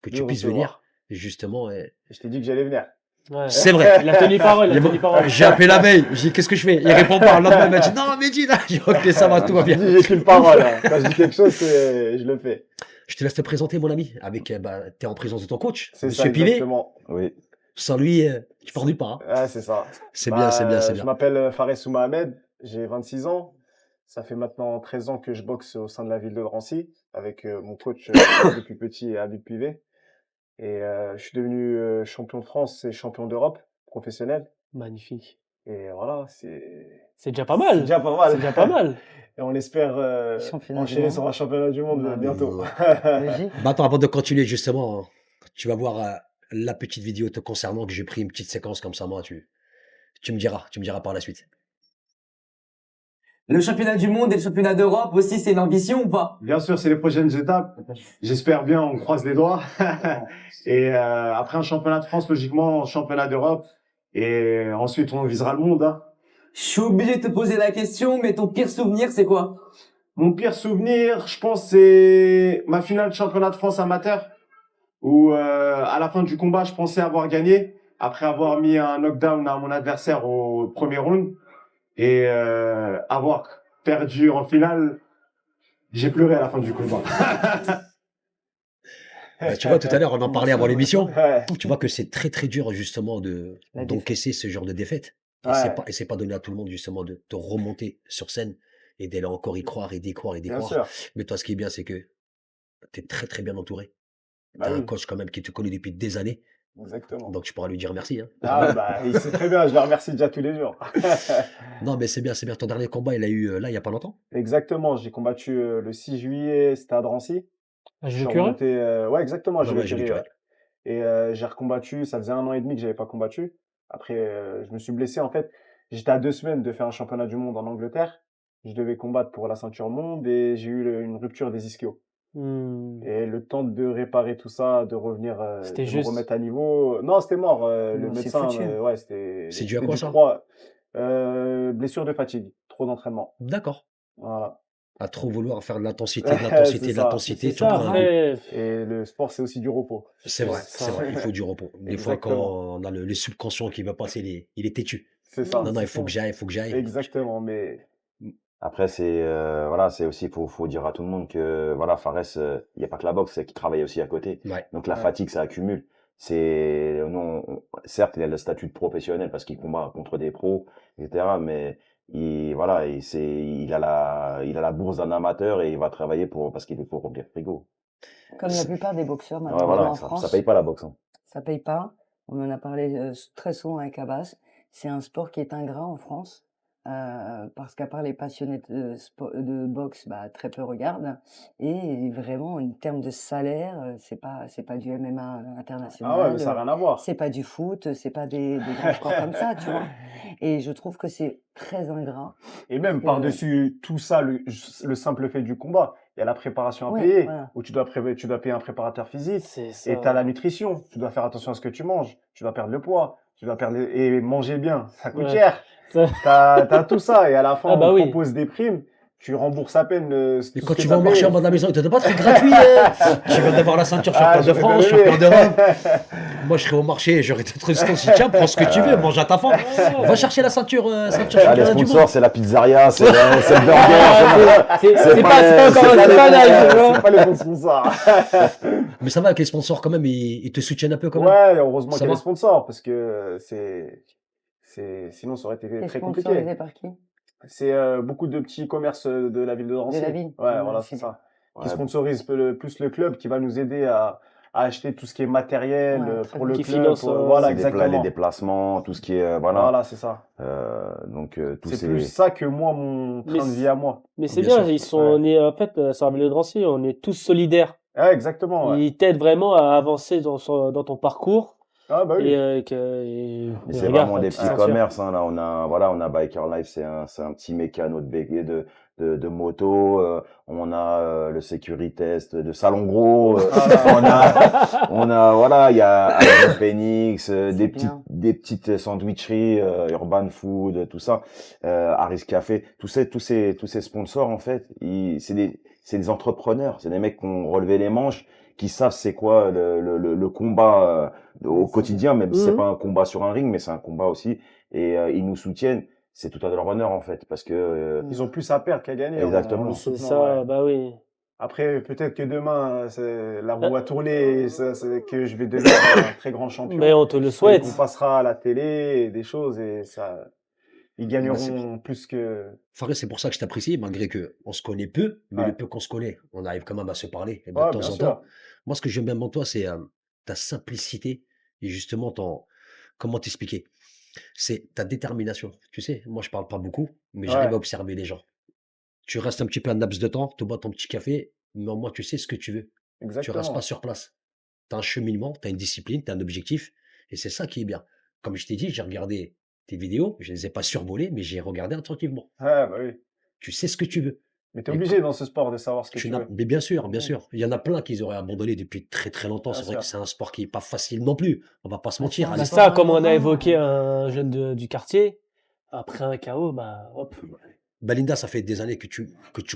tu De puisses recevoir. venir. Et justement, Je t'ai dit que j'allais venir. Ouais. c'est vrai. Il a tenu parole, il a Bon, tenu parole. j'ai appelé la veille, j'ai dit qu'est-ce que je fais? Il répond pas. Le lendemain, il m'a dit non, mais dis, j'ai dit ok, ça va, tout va J'ai bien. dit, j'ai qu'une parole, hein. Quand je dis quelque chose, je le fais. Je te laisse te présenter, mon ami, avec, t'es en présence de ton coach, C'est ça, Monsieur Pivet. exactement. Oui. Sans lui, tu pars nulle part, hein. Ouais, c'est ça. C'est bien, c'est bien, c'est Je bien. m'appelle Fares Mohamed, j'ai 26 ans. Ça fait maintenant 13 ans que je boxe au sein de la ville de Drancy avec mon coach depuis petit, Habib Pivet. Et je suis devenu champion de France et champion d'Europe professionnel. Magnifique. Et voilà, C'est déjà pas c'est mal. déjà pas mal. C'est déjà pas mal. Et on espère Championnat du enchaîner monde. sur un championnat du monde Ouais. bientôt. Logique. Bah attends, avant de continuer, justement, hein, tu vas voir la petite vidéo te concernant que j'ai pris une petite séquence comme ça, moi, tu me diras par la suite. Le championnat du monde et le championnat d'Europe aussi, c'est une ambition ou pas? Bien sûr, c'est les prochaines étapes. J'espère bien, on croise les doigts. Et après un championnat de France, logiquement, un championnat d'Europe. Et ensuite, on visera le monde, hein. Je suis obligé de te poser la question, mais ton pire souvenir, c'est quoi? Mon pire souvenir, je pense, c'est ma finale de championnat de France amateur, où à la fin du combat, je pensais avoir gagné, après avoir mis un knockdown à mon adversaire au premier round, et avoir perdu en finale. J'ai pleuré à la fin du combat. Bah, tu vois, tout à l'heure, on en parlait avant l'émission. Ouais. Tu vois que c'est très très dur justement La d'encaisser ce genre de défaite. Et Ouais. c'est pas donné à tout le monde justement de te remonter sur scène et d'aller encore y croire et d'y croire et d'y Bien croire. sûr. Mais toi, ce qui est bien, c'est que tu es très très bien entouré. Bah Tu as un oui, coach quand même qui te connaît depuis des années, exactement. donc tu pourras lui dire merci, hein. Ah bah, il sait très bien, je le remercie déjà tous les jours. Non, mais c'est bien, c'est bien. Ton dernier combat, il a eu là, il y a pas longtemps. Exactement, j'ai combattu le 6 juillet, c'était à Drancy. Ah, Je je suis le curé. remonté, ouais, exactement, Ouais, je ouais, l'ai je l'ai curé, curé. ouais. Et j'ai recombattu, ça faisait 1 an et demi que j'avais pas combattu. Après, je me suis blessé, en fait. J'étais à 2 semaines de faire un championnat du monde en Angleterre. Je devais combattre pour la ceinture monde et j'ai eu une rupture des ischios. Et le temps de réparer tout ça, de revenir, C'était de me juste. remettre à niveau. Non, c'était mort. Le Non, c'est médecin, foutu. ouais, c'était C'est dû à c'était quoi, du ça? froid. Blessure de fatigue, trop d'entraînement. D'accord. Voilà. À trop vouloir faire de l'intensité, C'est ça. l'intensité, C'est tu en ça, prends un but. après, Et le sport, c'est aussi du repos. C'est vrai, ça, c'est vrai, il faut du repos. Des fois, quand Exactement. on a le subconscient qui va passer, il est têtu. C'est ça. Non, non, c'est il faut ça. que j'aille, il faut que j'aille. Exactement. Mais Après, voilà, c'est aussi, faut dire à tout le monde que, voilà, Fares, il n'y a pas que la boxe, c'est qu'il travaille aussi à côté. Ouais, Donc, la ouais. fatigue, ça accumule. Nous, certes, il a le statut de professionnel parce qu'il combat contre des pros, etc. Mais, voilà, il a la bourse d'un amateur et il va travailler parce qu'il faut remplir le frigo. Comme la c'est plupart des boxeurs Ouais, malheureusement voilà, en ça paye France, pas la boxe, hein. ça paye pas. On en a parlé très souvent avec Abbas. C'est un sport qui est ingrat en France parce qu'à part les passionnés de boxe, bah, très peu regardent. Et vraiment, en termes de salaire, c'est pas du MMA ah ouais, mais international, ça n'a rien à voir. c'est pas du foot, c'est pas des grands scores comme ça, tu vois. Et je trouve que c'est très ingrat. Et même que- par-dessus tout ça, le simple fait du combat, il y a la préparation à Ouais, payer, voilà. où tu dois payer un préparateur physique, C'est et tu as la ça. nutrition. Tu dois faire attention à ce que tu manges. Tu dois perdre le poids. Et manger bien. Ça coûte Ouais. cher. Ça- T'as tout ça. Et à la fin, Ah bah on oui. propose des primes. Tu rembourses à peine Et tout quand ce que tu vas t'as au marché en payé. bas de la maison, ils te donnent pas de trucs gratuits. Tu viens d'avoir la ceinture Ah, champion de j'aurais France, bien aimé. champion d'Europe. Moi, je serais au marché, j'aurais des trucs si tiens, prends ce que tu veux, mange à ta faim. Va chercher la ceinture, ceinture Ah, les championnat du monde. sponsors, c'est la pizzeria, c'est le burger. Ah, c'est C'est pas pas encore les- c'est pas Nike, tu vois. C'est pas les bons sponsors. Mais ça va avec les sponsors quand même, ils te soutiennent un peu quand même. Ouais, heureusement Ça qu'il y a va. les sponsors, parce que sinon ça aurait été C'est très sponsorisé compliqué. par qui? C'est beaucoup de petits commerces de la ville de Drancy. De la ville. Ouais, Ah, voilà, c'est c'est ça. Qui Ouais, sponsorise plus le club, qui va nous aider à acheter tout ce qui est matériel Ouais, très pour bien. le Qui club. finance, Voilà, les exactement. déplacements, tout ce qui est, voilà. Voilà, c'est ça. Donc, tous C'est ces. plus ça que moi, mon train de vie à moi. Mais c'est Bien bien, sûr. on est, en fait, sur la ville de Drancy, on est tous solidaires. Ouais, exactement, ouais. Ils t'aident vraiment à avancer dans ton parcours. Ah, bah oui. Et Mais c'est regarde, vraiment ta des petite petits ceinture. commerces, hein. Là, on a Biker Life, c'est un petit mécano de moto. On a le Securitas de Salon Gros. Voilà, il y a Iron Phoenix, C'est bien. des petites sandwicheries, Urban Food, tout ça, Harris Café, tous ces sponsors, en fait, c'est des entrepreneurs, c'est des mecs qui ont relevé les manches, qui savent c'est quoi le combat au quotidien, même si c'est pas un combat sur un ring, mais c'est un combat aussi, et ils nous soutiennent. C'est tout à leur honneur, en fait, parce que Ils ont plus à perdre qu'à gagner. Exactement. en C'est soutenant, ça, ouais. bah oui. Après, peut-être que demain, la roue va tourner, et c'est que je vais devenir un très grand champion. Mais on te le Et souhaite. qu'on passera à la télé et des choses, et ça, ils Bah, gagneront plus que. Farid, c'est pour ça que je t'apprécie, malgré que on se connaît peu, mais Ouais. le peu qu'on se connaît, on arrive quand même à se parler et de Ouais, temps bien en sûr. temps. Moi, ce que j'aime bien en toi, c'est ta simplicité et justement comment t'expliquer? C'est ta détermination. Tu sais, moi, je parle pas beaucoup, mais j'arrive Ouais. à observer les gens. Tu restes un petit peu un laps de temps, tu bois ton petit café, mais au moins, tu sais ce que tu veux. Tu restes pas Exactement. sur place. Tu as un cheminement, tu as une discipline, tu as un objectif, et c'est ça qui est bien. Comme je t'ai dit, j'ai regardé tes vidéos, je les ai pas survolées, mais j'ai regardé attentivement. Ouais, bah oui. Tu sais ce que tu veux. Mais t'es Et obligé dans ce sport de savoir ce que tu veux. mais bien sûr, bien Ouais. sûr. Il y en a plein qui auraient abandonné depuis très très longtemps. Bien C'est vrai sûr. que c'est un sport qui est pas facile non plus. On va pas se Ouais, mentir. c'est un Allez, Bah sport ça, comme on a ingrat. évoqué un jeune du quartier, après un KO, bah hop. Belinda, ça fait des années que tu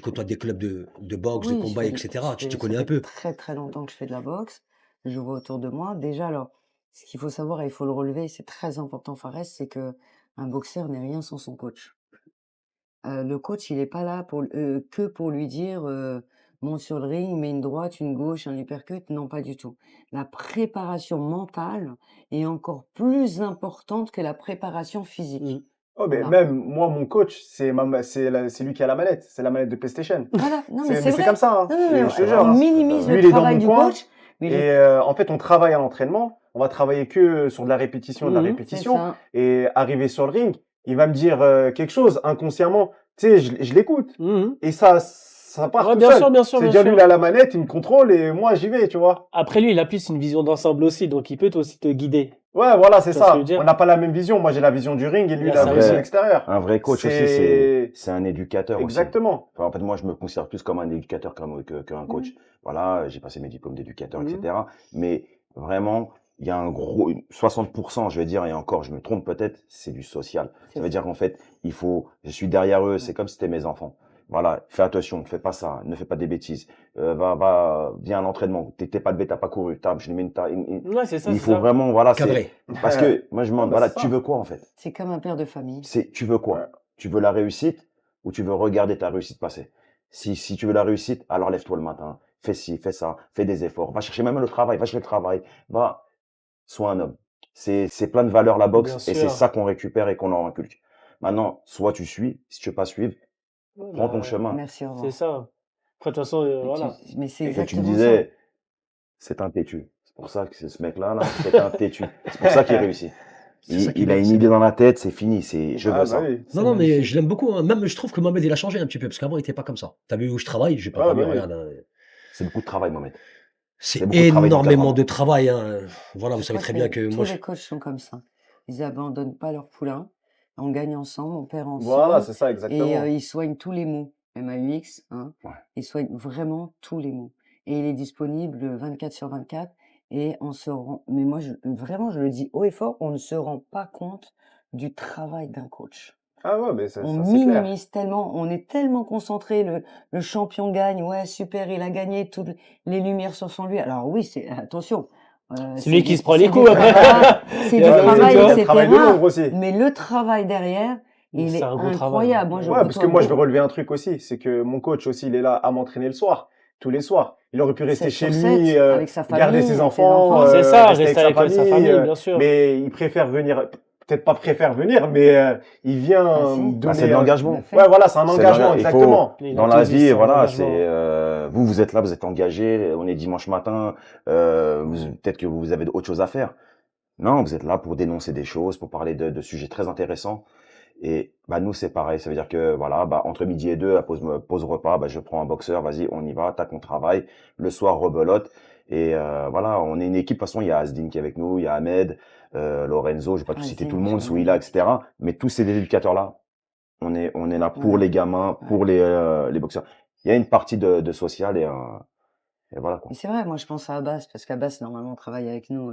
côtoies des clubs de boxe, de Oui, combat, etc. Tu t'y connais ça un fait peu. très très longtemps que je fais de la boxe. Je vois autour de moi. Déjà, alors, ce qu'il faut savoir et il faut le relever, c'est très important, Fares, c'est que un boxeur n'est rien sans son coach. Le coach, il est pas là que pour lui dire monte sur le ring, mets une droite, une gauche, un uppercut. Non, pas du tout. La préparation mentale est encore plus importante que la préparation physique. Oh, mais Voilà. même moi, mon coach, c'est lui qui a la manette. C'est la manette de PlayStation. Voilà, non, mais c'est C'est vrai. comme ça, hein. Non, non, mais Je te jure. on hein. minimise Lui, le il est dans travail mon du coin. coach, mais Et en fait, on travaille à l'entraînement. On va travailler que sur de la répétition, de la Mhm. c'est répétition. ça. Et arrivé sur le ring, il va me dire quelque chose inconsciemment. Tu sais, je l'écoute. Mhm. Et ça part Ouais, tout bien seul. sûr, bien sûr, C'est bien déjà sûr. lui, il a la manette, il me contrôle et moi, j'y vais, tu vois. Après lui, il a plus une vision d'ensemble aussi, donc il peut aussi te guider. Ouais, voilà, c'est Tu vois ce que ça. je veux dire? On n'a pas la même vision. Moi, j'ai la vision du ring et lui, Ouais, il a ça la vision aussi. extérieure. Un vrai coach aussi, c'est un éducateur aussi. Exactement. Enfin, en fait, moi, je me considère plus comme un éducateur qu'un coach. Voilà, j'ai passé mes diplômes d'éducateur, etc. Mais vraiment, il y a un gros, 60%, je vais dire, et encore, je me trompe peut-être, c'est du social. Ça veut dire qu'en fait, je suis derrière eux, c'est comme si c'était mes enfants. Voilà, fais attention, fais pas ça, ne fais pas des bêtises. Viens à l'entraînement. T'es pas bête, t'as pas couru. Je lui mets Ouais, c'est ça, il c'est faut ça. vraiment, voilà, c'est Cadré. parce que moi je me Ah, demande, bah, voilà, c'est tu ça. veux quoi en fait? C'est comme un père de famille. Tu veux quoi? Ouais. Tu veux la réussite ou tu veux regarder ta réussite passer? Si tu veux la réussite, alors lève-toi le matin, fais ci, fais ça, fais des efforts, va chercher même le travail, va chercher le travail, va, sois un homme. C'est plein de valeurs la Bien boxe et c'est sûr. ça qu'on récupère et qu'on leur inculque. Maintenant, soit tu suis, si tu veux pas suivre, Ouais, prends ton bah, chemin. Merci, au c'est revoir. ça. Après, de toute façon, Mais, voilà. mais c'est Et que tu me exactement ça. disais, c'est un têtu. C'est pour ça que ce mec-là, là, c'est un têtu. C'est pour ça qu'il réussit. C'est ça qui est Il a bien, une c'est idée bien. dans la tête, c'est fini, je Ah, veux bah ça. oui. Non, C'est non, mais magnifique. je l'aime beaucoup, hein. Même je trouve que Mohamed, il a changé un petit peu, parce qu'avant, il était pas comme ça. Tu as vu où je travaille? Je vais pas Ah, dire, bah oui. regarde, C'est beaucoup de travail, Mohamed. c'est C'est beaucoup de travail énormément d'encadrement. de travail, hein. Voilà, vous Je savez crois très que bien que tous moi, je les coachs sont comme ça. Ils abandonnent pas leur poulain. On gagne ensemble, on perd Voilà, ensemble c'est ça, et exactement. ils soignent tous les mots. MAUX, hein, Ouais. ils soignent vraiment tous les mots. Et il est disponible 24/24 et on se rend mais moi vraiment je le dis haut et fort, on ne se rend pas compte du travail d'un coach. Ah ouais, mais On ça, c'est clair. minimise tellement, on est tellement concentré, le champion gagne, ouais super, il a gagné, toutes les lumières sont sur lui. Alors oui, c'est attention, C'est lui qui du se prend les c'est du coups après. voilà, c'est Il y du a Ouais, mais raison, travail, tu vois. il y a le travail de etc. l'ombre aussi. Mais le travail derrière, il C'est est un gros travail. incroyable. Moi, je Ouais, parce que côtoie moi, je vais beau relever un truc aussi, c'est que mon coach aussi, il est là à m'entraîner le soir, tous les soirs. Il aurait pu rester 7 chez sur lui, 7 avec sa garder famille, ses avec ses enfants, enfants. C'est ça, rester rester avec avec sa sa famille, famille, bien sûr. mais il préfère venir, peut-être pas préfère venir, mais il vient Ah me si, Bah, c'est de donner. il le l'engagement. fait. Ouais, voilà, c'est un C'est de engagement, l'engagement. Il faut, exactement. Il dans la enthousiasme, vie, c'est un voilà, engagement. vous êtes là, vous êtes engagé, on est dimanche matin, peut-être que vous avez autre chose à faire. Non, vous êtes là pour dénoncer des choses, pour parler de sujets très intéressants. Et bah nous c'est pareil, ça veut dire que voilà, bah entre midi et deux, à pause repas, bah je prends un boxeur, vas-y, on y va, tac, on travaille. Le soir rebelote et voilà, on est une équipe. De toute façon, il y a Asdin qui est avec nous, il y a Ahmed, Lorenzo, je vais pas tout citer tout le Razine, monde, jamais. Souila, etc. Mais tous ces éducateurs là, on est là pour Ouais, les gamins, ouais. pour les boxeurs. Il y a une partie de social et voilà quoi. Mais c'est vrai, moi je pense à Abbas, parce qu'Abbas normalement travaille avec nous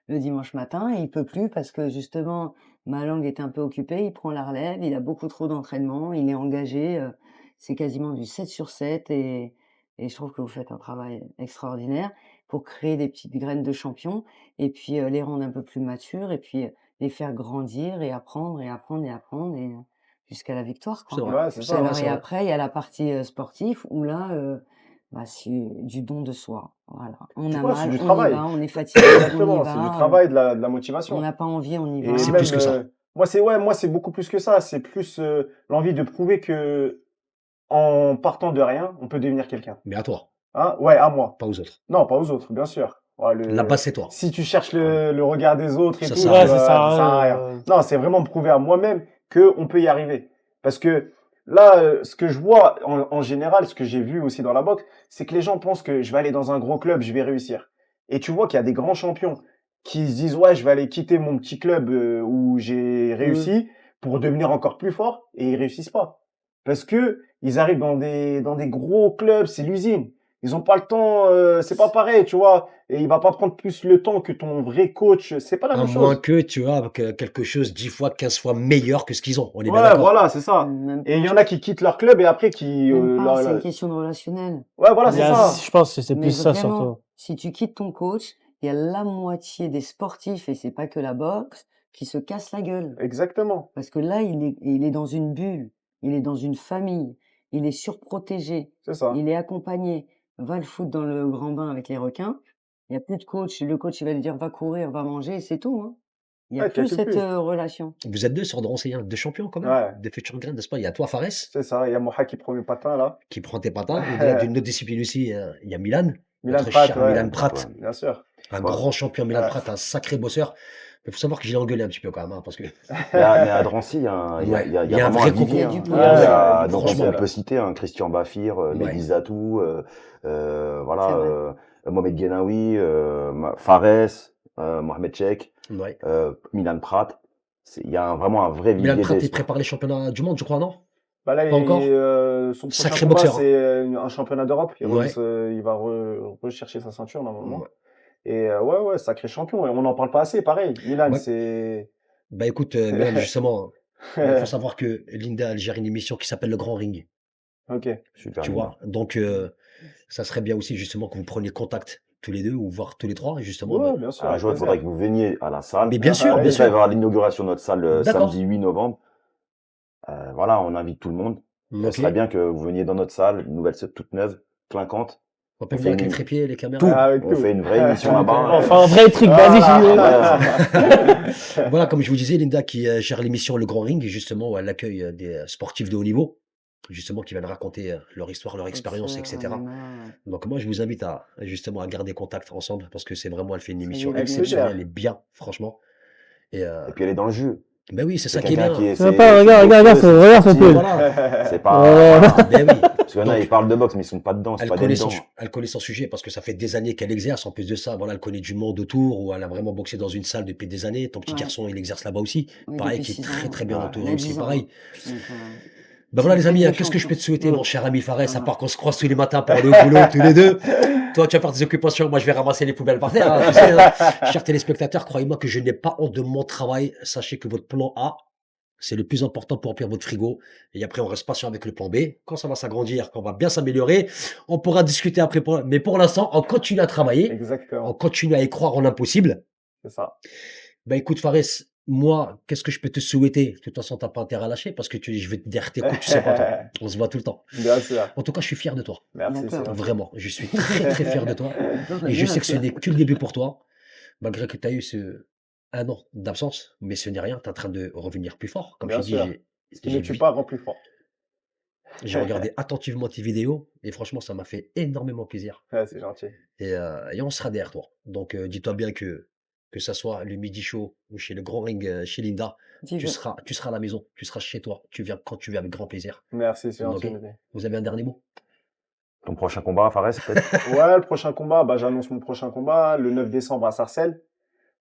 le dimanche matin et il peut plus parce que justement ma langue est un peu occupée, il prend la relève, il a beaucoup trop d'entraînement, il est engagé, c'est quasiment du 7 sur 7 et je trouve que vous faites un travail extraordinaire pour créer des petites graines de champions et puis les rendre un peu plus matures et puis les faire grandir et apprendre et apprendre et apprendre et jusqu'à la victoire c'est quoi. vrai, Ouais, c'est c'est ça. vrai, Alors c'est et vrai. après il y a la partie sportive où là bah, c'est du don de soi. Voilà. On a Ouais, c'est mal, du on y travail. va, on est fatigué, on y Exactement, c'est du va, travail, de la on motivation. n'a pas envie, on y Et C'est va. plus même, que ça. moi, c'est beaucoup plus que ça. C'est plus l'envie de prouver que en partant de rien, on peut devenir quelqu'un. Mais à toi, Hein? Ouais, à moi. pas aux autres. Non, pas aux autres, bien sûr. Ouais, La base, c'est toi. si tu cherches le regard des autres et Ça tout, sert à Ouais, rien. ça sert ça sert à à rien. rien. Non, c'est vraiment me prouver à moi-même que on peut y arriver. Parce que là, ce que je vois en général, ce que j'ai vu aussi dans la boxe, c'est que les gens pensent que je vais aller dans un gros club, je vais réussir. Et tu vois qu'il y a des grands champions qui se disent ouais, je vais aller quitter mon petit club où j'ai réussi pour devenir encore plus fort et ils réussissent pas. Parce que ils arrivent dans des gros clubs, c'est l'usine. Ils ont pas le temps, c'est pas pareil, tu vois. Et il va pas prendre plus le temps que ton vrai coach. C'est pas la À même moins chose. que, tu vois, que quelque chose 10 fois, 15 fois meilleur que ce qu'ils ont. On est bien Ouais, d'accord. voilà, c'est ça. Même Et il y pas, en a qui quittent leur club et après qui, même pas, c'est une question de relationnel. ouais, voilà, Il y c'est a- ça. Je pense que c'est Mais plus ça vraiment, surtout. si tu quittes ton coach, il y a la moitié des sportifs, et c'est pas que la boxe, qui se cassent la gueule. Exactement. Parce que là, il est dans une bulle, il est dans une famille, il est surprotégé, C'est ça. il est accompagné. Va le foutre dans le grand bain avec les requins. Il y a plus de coach. Le coach, il va lui dire, va courir, va manger, et c'est tout, hein. Il y a Ouais, plus calcule cette plus. relation. Vous êtes deux sur de renseigner, deux champions quand même, Ouais, des futurs grains, n'est-ce pas? Il y a toi, Fares, c'est ça. Il y a Moha qui prend mes patins, là. qui prend tes patins. Au-delà d'une autre discipline aussi, il y a Milan, Milan notre Pratt, cher ouais. Milan Pratt, Ouais. Bien sûr. un Ouais. grand champion Milan Ouais. Pratt, un sacré bosseur. Mais il faut savoir que je l'ai engueulé un petit peu quand même, hein, parce que Mais à Drancy, il y a Ouais, il y a il y a un vraiment vrai un vivier. concours. Hein. Il y a du Il y potentiel. a, donc franchement, on peut citer Christian Bafir, Mehdi ouais, Zatou, C'est voilà, vrai. Mohamed Genaoui, Fares, Mohamed Chek, ouais. Milan Pratt. Il y a vraiment un vrai Milan vivier Pratt, il d'espoir. prépare les championnats du monde, je crois, non? Bah là, Pas encore? son prochain Sacré combat, boxeur, hein. c'est un championnat d'Europe. Ouais, Il va rechercher sa ceinture, normalement. ouais. Et ouais, sacré champion. Et on n'en parle pas assez, pareil. Milan, Ouais. c'est... Bah écoute, Milan, justement, il faut savoir que Linda, elle gère une émission qui s'appelle Le Grand Ring. Ok. Super tu Linda. vois? Donc ça serait bien aussi justement que vous preniez contact tous les 2 ou voire tous les 3 justement, Ouais, bien sûr, Un avec jour, il faudrait que plaisir. vous veniez à la salle. mais bien Ah, sûr, En bien plus, là, il va y sûr. avoir l'inauguration de notre salle D'accord. samedi 8 novembre. Voilà, on invite tout le monde. Ce OK. serait bien que vous veniez dans notre salle, une nouvelle salle toute neuve, clinquante. On peut On venir fait avec les une, trépieds, les caméras? tout. Avec On tout. fait une vraie émission là-bas. Enfin, un vrai truc, vas-y, Voilà. Julien. Voilà, comme je vous disais, Linda qui gère l'émission Le Grand Ring, justement, où elle accueille des sportifs de haut niveau, justement, qui viennent raconter leur histoire, leur expérience, Boxeur, etc. MMA, ouais. Donc moi, je vous invite à justement à garder contact ensemble parce que c'est vraiment, elle fait une émission Soyez Avec les bienvenus. exceptionnelle et plaisir. bien, franchement. Et Et puis elle est dans le jus. ben oui, c'est C'est ça qui est quelqu'un qui bien. est. C'est même pas, regarde, c'est regarde, boxeuse, regarde son c'est pull. sportif. Voilà. C'est pas. Voilà. Ben oui. Parce qu'il y en a, Donc, ils parlent de boxe, mais ils sont pas dedans, c'est elle pas connaît, dedans. elle connaît son sujet parce que ça fait des années qu'elle exerce. En plus de ça, voilà, elle connaît du monde autour où elle a vraiment boxé dans une salle depuis des années. Ton petit Ouais. garçon, il exerce là-bas aussi. Oui, Pareil, depuis qui est 6 très ans. très bien Ouais. Il entouré a aussi. 10 ans. Pareil. Donc, Ben c'est voilà une les tête amis, de qu'est-ce que je peux champion. te souhaiter, mon cher ami Fares, à Voilà. part qu'on se croise tous les matins pour aller au boulot tous les deux. Toi, tu vas faire des occupations, moi je vais ramasser les poubelles par terre, hein, tu sais, hein. Chers téléspectateurs, croyez-moi que je n'ai pas honte de mon travail. Sachez que votre plan A, c'est le plus important pour remplir votre frigo. Et après, on reste patient avec le plan B. Quand ça va s'agrandir, quand on va bien s'améliorer, on pourra discuter après. Mais pour l'instant, on continue à travailler, on Exactement. continue à y croire en l'impossible. C'est ça. Ben écoute, Fares, moi, qu'est-ce que je peux te souhaiter? De toute façon, t'as pas intérêt à lâcher parce que je vais te dire tes coups, tu sais pas toi. On se voit tout le temps. Bien sûr. En tout cas, je suis fier de toi. Merci, c'est D'accord. gentil. Vraiment, je suis très très fier de toi. Non, Et je bien sais que ce sûr. n'est que le début pour toi, malgré que tu as eu un an d'absence, mais ce n'est rien, tu es en train de revenir plus fort. Comme je Bien t'ai dit, sûr. Ce qui ne tue pas rend plus fort. j'ai regardé attentivement tes vidéos et franchement, ça m'a fait énormément plaisir. Ouais, c'est gentil. Et on sera derrière toi. Donc, dis-toi bien que ça soit le Midi Show ou chez le Grand Ring, chez Linda, Dis tu je. seras à la maison, tu seras chez toi, tu viens quand tu veux avec grand plaisir. Merci, c'est gentil. Ok. Vous avez un dernier mot? Ton prochain combat, Fares, peut-être? Ouais, le prochain combat, bah, j'annonce mon prochain combat le 9 décembre à Sarcelles.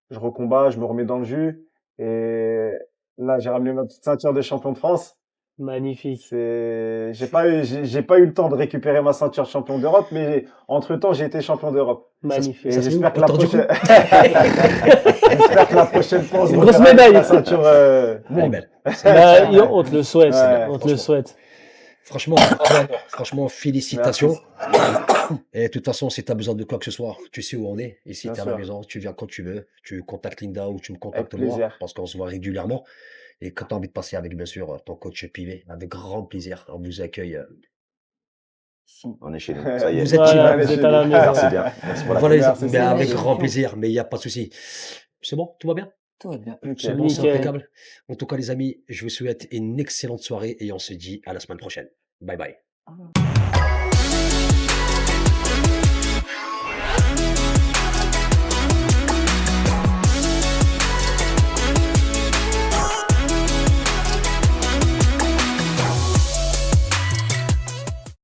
Je recombats, je me remets dans le jus. Et là, j'ai ramené ma petite ceinture de champion de France. Magnifique. J'ai pas eu le temps de récupérer ma ceinture champion d'Europe, mais entre-temps, j'ai été champion d'Europe. Magnifique. Et Ça se fait où? j'espère que la Autour du cou? prochaine, j'espère que la prochaine fois, on se Une grosse reverra avec médaille. la ceinture, Elle est bon. belle. Bah, on te le souhaite. Ouais, On te le franchement. souhaite. Franchement, félicitations. Et de toute façon, si tu as besoin de quoi que ce soit, tu sais où on est. Ici, Bien tu es à la sûr. maison, tu viens quand tu veux. Tu contactes Linda ou tu me Avec contactes moi, plaisir. parce qu'on se voit régulièrement. Et quand tu as envie de passer avec, bien sûr, ton coach privé, avec grand plaisir, on vous accueille. Si. On est chez nous. Ça y est. Vous êtes Voilà, chez vous êtes nous. à la Merci maison. bien. Merci pour la Voilà, Merci, mais c'est avec gentil. grand plaisir, mais il n'y a pas de souci. C'est bon, tout va bien? Tout va bien. Ok. C'est bon, c'est Nickel. impeccable. En tout cas, les amis, je vous souhaite une excellente soirée et on se dit à la semaine prochaine. Bye bye. Au revoir.